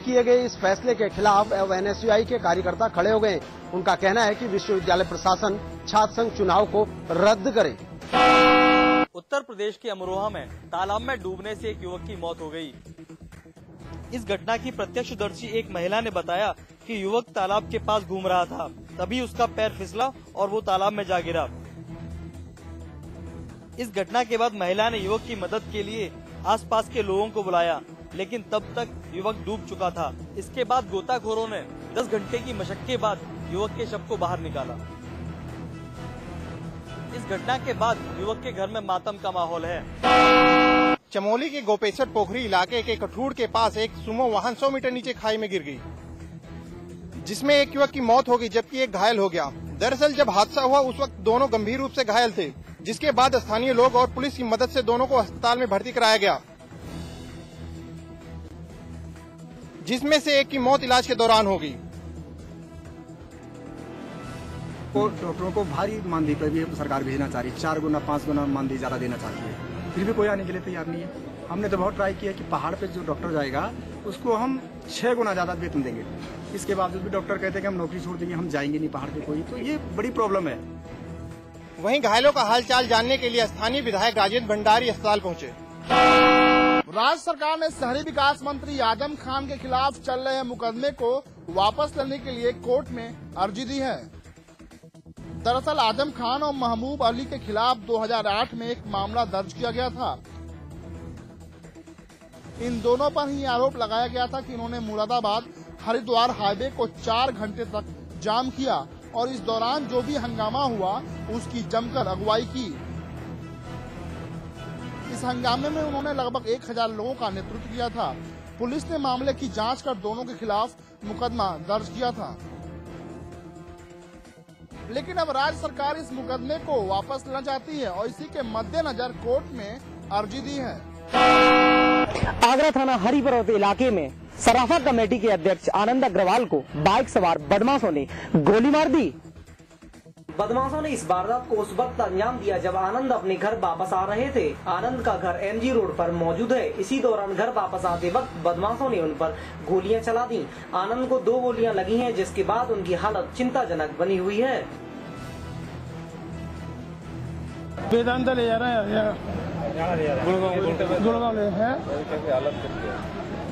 किए गए इस फैसले के खिलाफ एनएसयूआई के कार्यकर्ता खड़े हो गए। उनका कहना है कि विश्वविद्यालय प्रशासन छात्र संघ चुनाव को रद्द करे। उत्तर प्रदेश के अमरोहा में तालाब में डूबने से एक युवक की मौत हो गई। इस घटना की प्रत्यक्षदर्शी एक महिला ने बताया कि युवक तालाब के पास घूम रहा था, तभी उसका पैर फिसला और वो तालाब में जा गिरा। इस घटना के बाद महिला ने युवक की मदद के लिए आसपास के लोगों को बुलाया, लेकिन तब तक युवक डूब चुका था। इसके बाद गोताखोरों ने 10 घंटे की मशक्कत के बाद युवक के शव को बाहर निकाला। इस घटना के बाद युवक के घर में मातम का माहौल है। चमोली के गोपेश्वर पोखरी इलाके के कठूर के पास एक सुमो वाहन 100 मीटर नीचे खाई में गिर गई, जिसमें एक युवक की मौत हो गई जबकि एक घायल हो गया। दरअसल जब हादसा हुआ उस वक्त दोनों गंभीर रूप से घायल थे, जिसके बाद स्थानीय लोग और पुलिस की मदद से दोनों को अस्पताल में भर्ती कराया गया, जिसमें से एक की मौत इलाज के दौरान हो गई। डॉक्टरों को भारी मानदेय पर भी सरकार भेजना चाह रही है, 4 गुना 5 गुना मानदेय ज्यादा देना चाहती है, फिर भी कोई आने के लिए तैयार नहीं है। हमने तो बहुत ट्राई किया कि पहाड़ पे जो डॉक्टर जाएगा उसको हम 6 गुना ज्यादा वेतन देंगे, इसके बावजूद भी डॉक्टर कहते हैं कि हम नौकरी छोड़ देंगे, हम जाएंगे नहीं पहाड़ पे कोई, तो ये बड़ी प्रॉब्लम है। वहीं घायलों का हालचाल जानने के लिए स्थानीय विधायक राजेंद्र भंडारी अस्पताल पहुंचे। राज्य सरकार ने शहरी विकास मंत्री आजम खान के खिलाफ चल रहे मुकदमे को वापस लेने के लिए कोर्ट में अर्जी दी है। दरअसल आजम खान और महबूब अली के खिलाफ 2008 में एक मामला दर्ज किया गया था। इन दोनों पर ही आरोप लगाया गया था कि इन्होंने मुरादाबाद हरिद्वार हाईवे को 4 घंटे तक जाम किया और इस दौरान जो भी हंगामा हुआ उसकी जमकर अगुवाई की। इस हंगामे में उन्होंने लगभग 1000 लोगों का नेतृत्व किया था। पुलिस ने मामले की जांच कर दोनों के खिलाफ मुकदमा दर्ज किया था, लेकिन अब राज्य सरकार इस मुकदमे को वापस लेना चाहती है और इसी के मद्देनजर कोर्ट में अर्जी दी है। आगरा थाना हरिपर्वत इलाके में सराफा कमेटी के अध्यक्ष आनंद अग्रवाल को बाइक सवार बदमाशों ने गोली मार दी। बदमाशों ने इस वारदात को उस वक्त अंजाम दिया जब आनंद अपने घर वापस आ रहे थे। आनंद का घर एमजी रोड पर मौजूद है। इसी दौरान घर वापस आते वक्त बदमाशों ने उन पर गोलियां चला दी। आनंद को 2 गोलियां लगी हैं, जिसके बाद उनकी हालत चिंताजनक बनी हुई है। वेदांत ले जा रहे हैं, गुड़गांव ले हैं।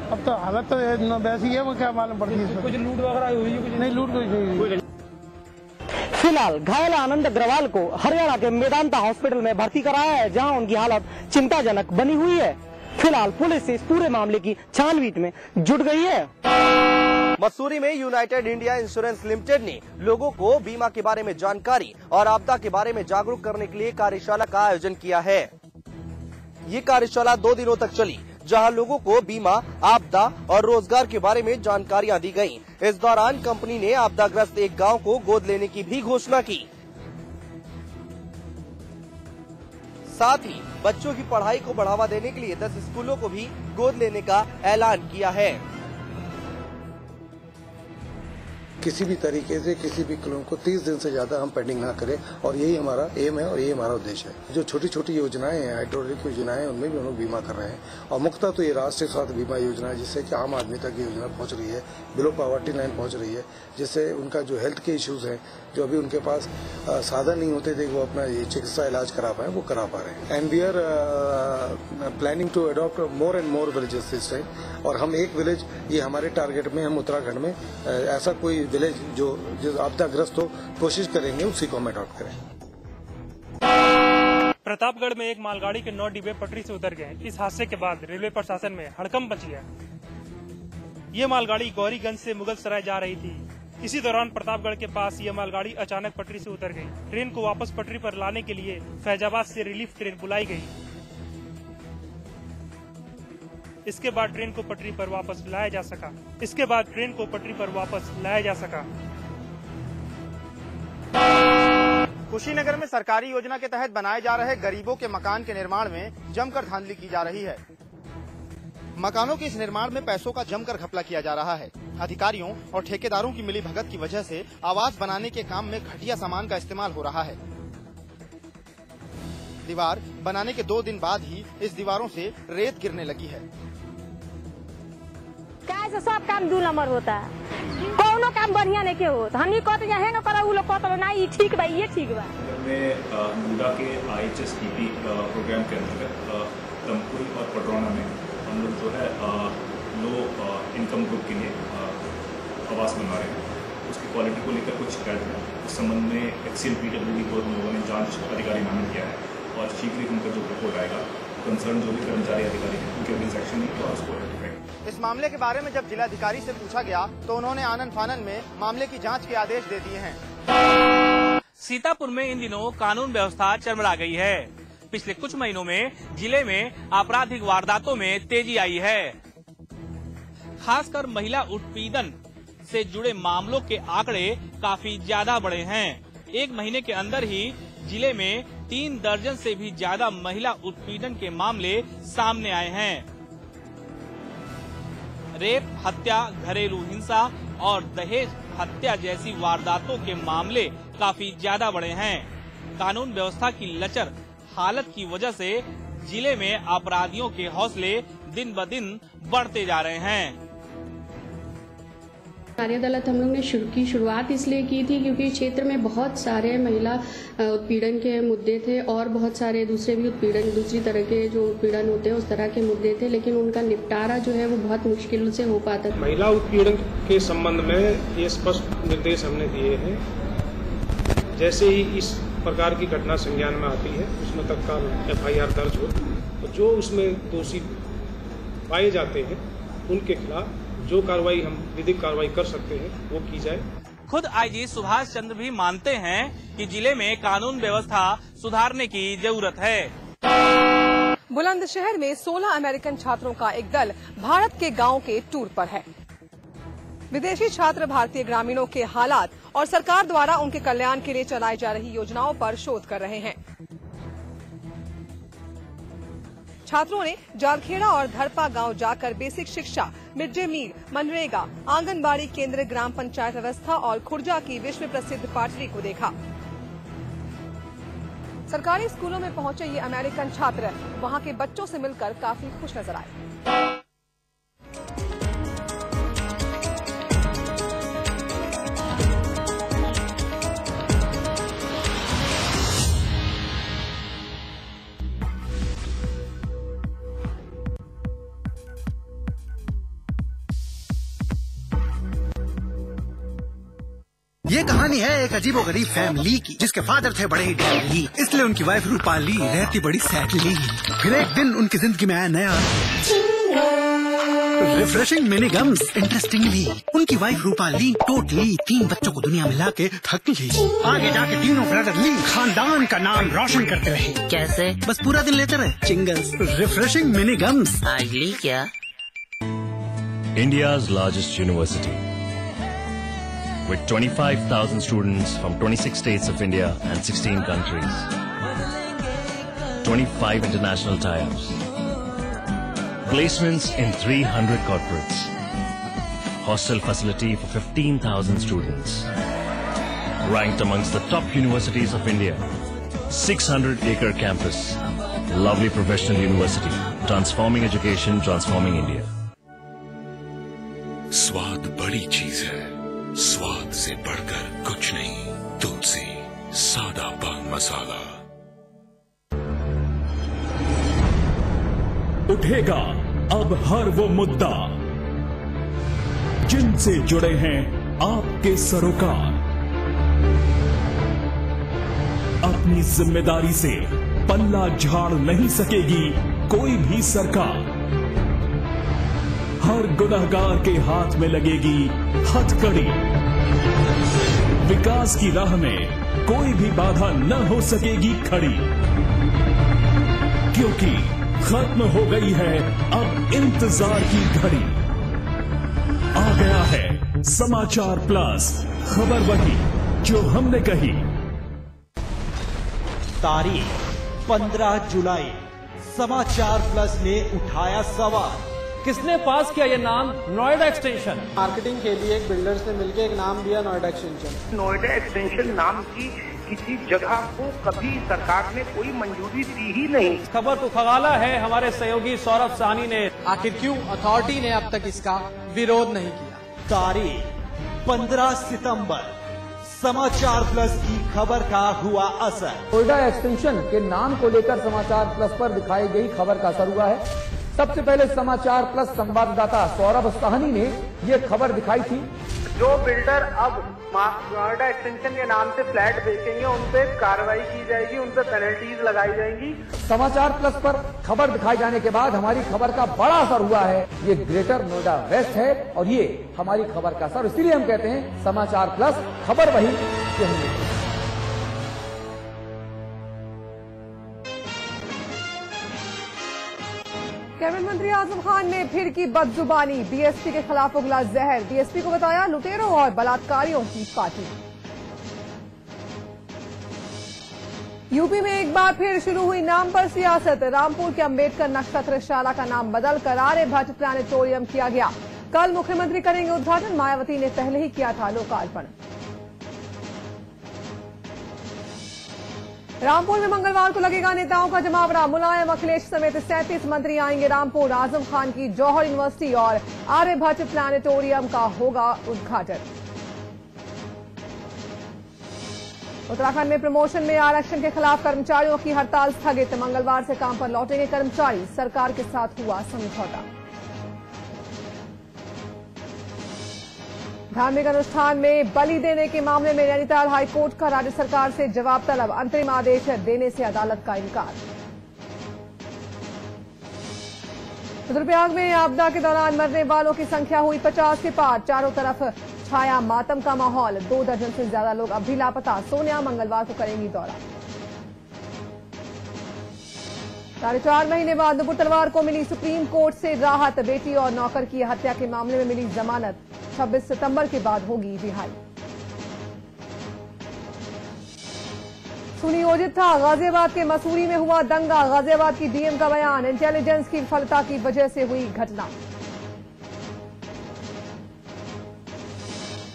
अब तो हालत तो वैसी है, वो क्या मालूम पड़ती है। कुछ लूट वगैरह हुई है? कुछ नहीं, लूट हुई। फिलहाल घायल आनंद अग्रवाल को हरियाणा के मेदांता हॉस्पिटल में भर्ती कराया है, जहां उनकी हालत चिंताजनक बनी हुई है। फिलहाल पुलिस इस पूरे मामले की छानबीन में जुट गई है। मसूरी में यूनाइटेड इंडिया इंश्योरेंस लिमिटेड ने लोगों को बीमा के बारे में जानकारी और आपदा के बारे में जागरूक करने के लिए कार्यशाला का आयोजन किया है। ये कार्यशाला 2 दिनों तक चली, जहां लोगों को बीमा, आपदा और रोजगार के बारे में जानकारियां दी गयी। इस दौरान कंपनी ने आपदाग्रस्त एक गांव को गोद लेने की भी घोषणा की। साथ ही बच्चों की पढ़ाई को बढ़ावा देने के लिए 10 स्कूलों को भी गोद लेने का ऐलान किया है। किसी भी तरीके से किसी भी क्लेम को 30 दिन से ज्यादा हम पेंडिंग ना करें, और यही हमारा एम है और यही हमारा उद्देश्य है। जो छोटी छोटी योजनाएं हैं, हाइड्रोलिक योजनाएं हैं, उनमें भी हम लोग बीमा कर रहे हैं। और मुख्यतः तो ये राष्ट्रीय स्वास्थ्य बीमा योजना है, जिससे कि आम आदमी तक ये योजना पहुंच रही है, बिलो पॉवर्टी लाइन पहुंच रही है, जिससे उनका जो हेल्थ के इश्यूज हैं, जो अभी उनके पास साधन नहीं होते थे वो अपना ये चिकित्सा इलाज करा पाए, वो करा पा रहे हैं। And we are planning to adopt more and more villages this time. और हम एक विलेज, ये हमारे टारगेट में, हम उत्तराखंड में ऐसा कोई विलेज जो आपदाग्रस्त हो, कोशिश करेंगे उसी को हम अडॉप्ट करें। प्रतापगढ़ में एक मालगाड़ी के 9 डिब्बे पटरी से उतर गए। इस हादसे के बाद रेलवे प्रशासन में हड़कंप मच गया। ये मालगाड़ी गौरीगंज से मुगलसराय जा रही थी। इसी दौरान प्रतापगढ़ के पास ये मालगाड़ी अचानक पटरी से उतर गई। ट्रेन को वापस पटरी पर लाने के लिए फैजाबाद से रिलीफ ट्रेन बुलाई गई। इसके बाद ट्रेन को पटरी पर वापस लाया जा सका। कुशीनगर में सरकारी योजना के तहत बनाए जा रहे गरीबों के मकान के निर्माण में जमकर धांधली की जा रही है। मकानों के इस निर्माण में पैसों का जमकर घपला किया जा रहा है। अधिकारियों और ठेकेदारों की मिलीभगत की वजह से आवास बनाने के काम में घटिया सामान का इस्तेमाल हो रहा है। दीवार बनाने के 2 दिन बाद ही इस दीवारों से रेत गिरने लगी है। कैसे सब काम 2 नंबर होता है, कोनो काम बढ़िया नहीं के हो। हम कहते हैं ना करो, लोग कहते ना ये ठीक बा, ये ठीक बा। में मुंडा के IHSPP प्रोग्राम के अंतर्गत तमकुल और पडरौना में हम लोग जो है लो इनकम ग्रुप के लिए आवास बनवा रहे हैं। उसकी क्वालिटी को लेकर कुछ शिकायत है। इस संबंध में एक्सीएल PWD को हम लोगों ने जांच अधिकारी नामित किया है और शीघ्र ही उनका जो रिपोर्ट आएगा, कंसर्न जो भी कर्मचारी अधिकारी हैं उनके अगेंस्ट एक्शन नहीं और उसको रेक्टिफाई। इस मामले के बारे में जब जिलाधिकारी से पूछा गया तो उन्होंने आनन फानन में मामले की जांच के आदेश दे दिए हैं। सीतापुर में इन दिनों कानून व्यवस्था चरमरा गई है। पिछले कुछ महीनों में जिले में आपराधिक वारदातों में तेजी आई है। खासकर महिला उत्पीड़न से जुड़े मामलों के आंकड़े काफी ज्यादा बढ़े हैं। एक महीने के अंदर ही जिले में 3 दर्जन से भी ज्यादा महिला उत्पीड़न के मामले सामने आए हैं। रेप, हत्या, घरेलू हिंसा और दहेज हत्या जैसी वारदातों के मामले काफी ज्यादा बढ़े हैं। कानून व्यवस्था की लचर हालत की वजह से जिले में अपराधियों के हौसले दिन ब दिन बढ़ते जा रहे हैं। कार्य अदालत हम लोग ने शुरुआत इसलिए की थी क्योंकि क्षेत्र में बहुत सारे महिला उत्पीड़न के मुद्दे थे और बहुत सारे दूसरे भी उत्पीड़न, दूसरी तरह के जो उत्पीड़न होते हैं उस तरह के मुद्दे थे, लेकिन उनका निपटारा जो है वो बहुत मुश्किल से हो पाता था। महिला उत्पीड़न के संबंध में ये स्पष्ट निर्देश हमने दिए हैं, जैसे ही इस प्रकार की घटना संज्ञान में आती है उसमें तत्काल FIR दर्ज हो, तो जो उसमें दोषी पाए जाते हैं उनके खिलाफ जो कार्रवाई हम विधिक कार्रवाई कर सकते हैं वो की जाए। खुद IG सुभाष चंद्र भी मानते हैं कि जिले में कानून व्यवस्था सुधारने की जरूरत है। बुलंदशहर में 16 अमेरिकन छात्रों का एक दल भारत के गांव के टूर पर है। विदेशी छात्र भारतीय ग्रामीणों के हालात और सरकार द्वारा उनके कल्याण के लिए चलाई जा रही योजनाओं पर शोध कर रहे हैं। छात्रों ने जालखेड़ा और धरपा गांव जाकर बेसिक शिक्षा, मिड डे मील, मनरेगा, आंगनबाड़ी केंद्र, ग्राम पंचायत व्यवस्था और खुर्जा की विश्व प्रसिद्ध पाटरी को देखा। सरकारी स्कूलों में पहुंचे ये अमेरिकन छात्र वहां के बच्चों से मिलकर काफी खुश नजर आए। ये कहानी है एक अजीबोगरीब फैमिली की, जिसके फादर थे बड़े ही डैडली, इसलिए उनकी वाइफ रूपाली रहती बड़ी सैडली। फिर एक दिन उनकी जिंदगी में आया नया रिफ्रेशिंग मिनी गम्स। इंटरेस्टिंगली उनकी वाइफ रूपाली टोटली 3 बच्चों को दुनिया में लाके थक ली। आगे जाके तीनों ब्रदरली खानदान का नाम रोशन करते रहे। कैसे? बस पूरा दिन लेते रहे चिंगल्स। Refreshing mini gums. आगली क्या? India's largest university, with 25,000 students from 26 states of India and 16 countries. 25 international tie-ups. Placements in 300 corporates. Hostel facility for 15,000 students. Ranked amongst the top universities of India. 600-acre campus. Lovely professional university. Transforming education, transforming India. स्वाद बड़ी चीज है, स्वाद से बढ़कर कुछ नहीं। तुलसी सादा पान मसाला। उठेगा अब हर वो मुद्दा जिनसे जुड़े हैं आपके सरोकार। अपनी जिम्मेदारी से पल्ला झाड़ नहीं सकेगी कोई भी सरकार। हर गुनहगार के हाथ में लगेगी हथकड़ी। विकास की राह में कोई भी बाधा न हो सकेगी खड़ी, क्योंकि खत्म हो गई है अब इंतजार की घड़ी। आ गया है समाचार प्लस, खबर वही जो हमने कही। तारीख 15 जुलाई। समाचार प्लस ने उठाया सवाल, किसने पास किया ये नाम? नोएडा एक्सटेंशन। मार्केटिंग के लिए एक बिल्डर्स ने मिलकर एक नाम दिया नोएडा एक्सटेंशन। नोएडा एक्सटेंशन नाम की किसी जगह को कभी सरकार ने कोई मंजूरी दी ही नहीं। खबर तो खगाला है हमारे सहयोगी सौरभ साहनी ने। आखिर क्यों अथॉरिटी ने अब तक इसका विरोध नहीं किया? तारीख 15 सितंबर, समाचार प्लस की खबर का हुआ असर। नोएडा एक्सटेंशन के नाम को लेकर समाचार प्लस पर दिखाई गई खबर का असर हुआ है। सबसे पहले समाचार प्लस संवाददाता सौरभ साहनी ने ये खबर दिखाई थी। जो बिल्डर अब नोएडा एक्सटेंशन के नाम से फ्लैट बेचेंगे उन पे कार्रवाई की जाएगी, उन पे पेनल्टीज लगाई जाएंगी। समाचार प्लस पर खबर दिखाए जाने के बाद हमारी खबर का बड़ा असर हुआ है। ये ग्रेटर नोएडा वेस्ट है और ये हमारी खबर का असर, इसीलिए हम कहते हैं समाचार प्लस, खबर वही यही। कैबिनेट मंत्री आजम खान ने फिर की बदजुबानी, डीएसपी के खिलाफ उगला जहर। डीएसपी को बताया लुटेरों और बलात्कारियों की पार्टी। यूपी में एक बार फिर शुरू हुई नाम पर सियासत। रामपुर के अंबेडकर नक्षत्रशाला का नाम बदलकर आर्यभट्ट प्लानेटोरियम किया गया। कल मुख्यमंत्री करेंगे उद्घाटन, मायावती ने पहले ही किया था लोकार्पण। रामपुर में मंगलवार को लगेगा नेताओं का जमावड़ा। मुलायम, अखिलेश समेत 37 मंत्री आएंगे रामपुर। आजम खान की जौहर यूनिवर्सिटी और आर्यभट्ट प्लानेटोरियम का होगा उद्घाटन। उत्तराखंड में प्रमोशन में आरक्षण के खिलाफ कर्मचारियों की हड़ताल स्थगित। मंगलवार से काम पर लौटेंगे कर्मचारी, सरकार के साथ हुआ समझौता। धार्मिक अनुष्ठान में बलि देने के मामले में नैनीताल हाईकोर्ट का राज्य सरकार से जवाब तलब। अंतरिम आदेश देने से अदालत का इनकार। रुद्रप्रयाग में आपदा के दौरान मरने वालों की संख्या हुई 50 के पार। चारों तरफ छाया मातम का माहौल। 2 दर्जन से ज्यादा लोग अब भी लापता। सोनिया मंगलवार को करेंगी दौरा। 4.5 महीने बाद नुपुर तलवार को मिली सुप्रीम कोर्ट से राहत। बेटी और नौकर की हत्या के मामले में मिली जमानत। 26 सितंबर के बाद होगी रिहाई। सुनियोजित था, गाजियाबाद के मसूरी में हुआ दंगा। गाजियाबाद की डीएम का बयान, इंटेलिजेंस की विफलता की वजह से हुई घटना।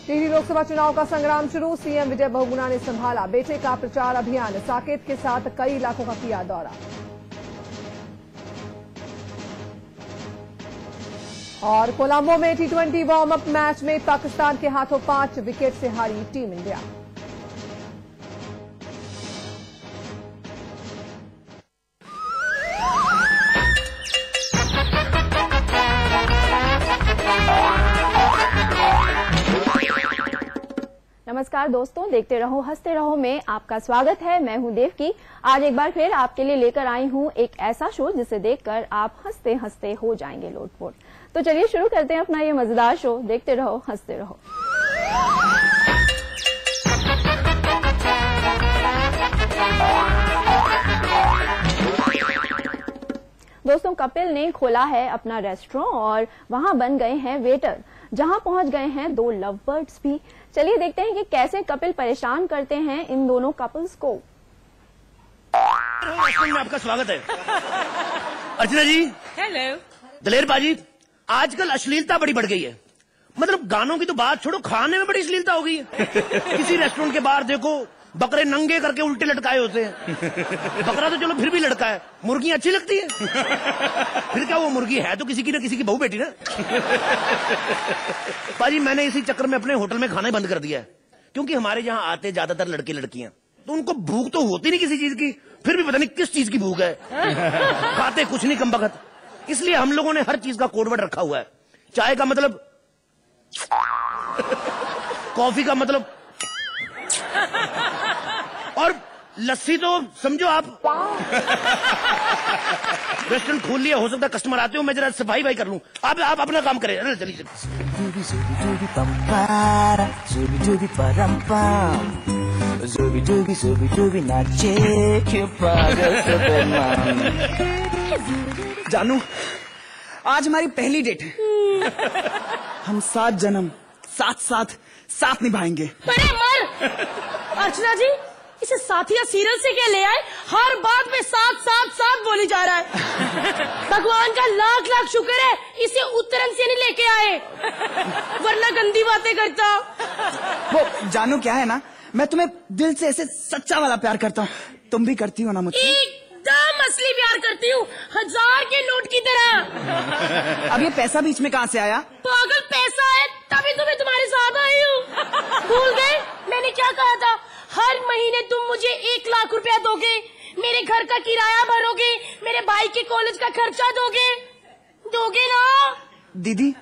टिहरी लोकसभा चुनाव का संग्राम शुरू। सीएम विजय बहुगुणा ने संभाला बेटे का प्रचार अभियान। साकेत के साथ कई इलाकों का किया दौरा। और कोलंबो में T20 वार्म अप मैच में पाकिस्तान के हाथों 5 विकेट से हारी टीम इंडिया। नमस्कार दोस्तों, देखते रहो हंसते रहो में आपका स्वागत है। मैं हूं देवकी। आज एक बार फिर आपके लिए लेकर आई हूं एक ऐसा शो जिसे देखकर आप हंसते हंसते हो जाएंगे लोटपोट। तो चलिए शुरू करते हैं अपना ये मजेदार शो। देखते रहो हंसते रहो। दोस्तों, कपिल ने खोला है अपना रेस्टोरेंट और वहां बन गए हैं वेटर, जहां पहुंच गए हैं 2 लव बर्ड्स भी। चलिए देखते हैं कि कैसे कपिल परेशान करते हैं इन दोनों कपल्स को। में आपका स्वागत है। अर्चना जी, हेलो। दलेर बाजी, आजकल अश्लीलता बड़ी बढ़ गई है। मतलब गानों की तो बात छोड़ो, खाने में बड़ी अश्लीलता हो गई है। किसी रेस्टोरेंट के बाहर देखो, बकरे नंगे करके उल्टे लटकाए होते हैं। बकरा तो चलो फिर भी लटका है, मुर्गी अच्छी लगती है। फिर क्या वो मुर्गी है तो किसी की ना किसी की बहू बेटी ना। पाजी, मैंने इसी चक्कर में अपने होटल में खाना ही बंद कर दिया है, क्योंकि हमारे यहाँ आते ज्यादातर लड़के लड़कियां, तो उनको भूख तो होती नहीं किसी चीज की, फिर भी पता नहीं किस चीज की भूख है। खाते कुछ नहीं कमबख्त। इसलिए हम लोगों ने हर चीज का कोडवर्ड रखा हुआ है। चाय का मतलब कॉफी का मतलब, और लस्सी तो समझो आप। रेस्टोरेंट खोल लिया, हो सकता है कस्टमर आते हो, मैं जरा सफाई भाई कर लूं। आप अपना काम करें। अरे चलिए जानू, आज हमारी पहली डेट है। हम 7 जन्म साथ निभाएंगे। अरे मर! अर्चना जी, इसे साथिया सीरियल से क्या ले आए? हर बात में साथ बोली जा रहा है। भगवान का लाख शुक्र है इसे उत्तरंग से नहीं लेके आए, वरना गंदी बातें करता। वो जानू क्या है ना, मैं तुम्हें दिल से ऐसे सच्चा वाला प्यार करता हूँ, तुम भी करती हो ना मुझसे? एकदम असली प्यार करती हूँ, 1000 के नोट की तरह। अब ये पैसा बीच में कहाँ से आया? पागल, पैसा है तभी तो मैं तुम्हारे साथ आई हूँ। भूल गए मैंने क्या कहा था? हर महीने तुम मुझे 1 लाख रुपया दोगे, मेरे घर का किराया भरोगे, मेरे भाई के कॉलेज का खर्चा दोगे ना? दीदी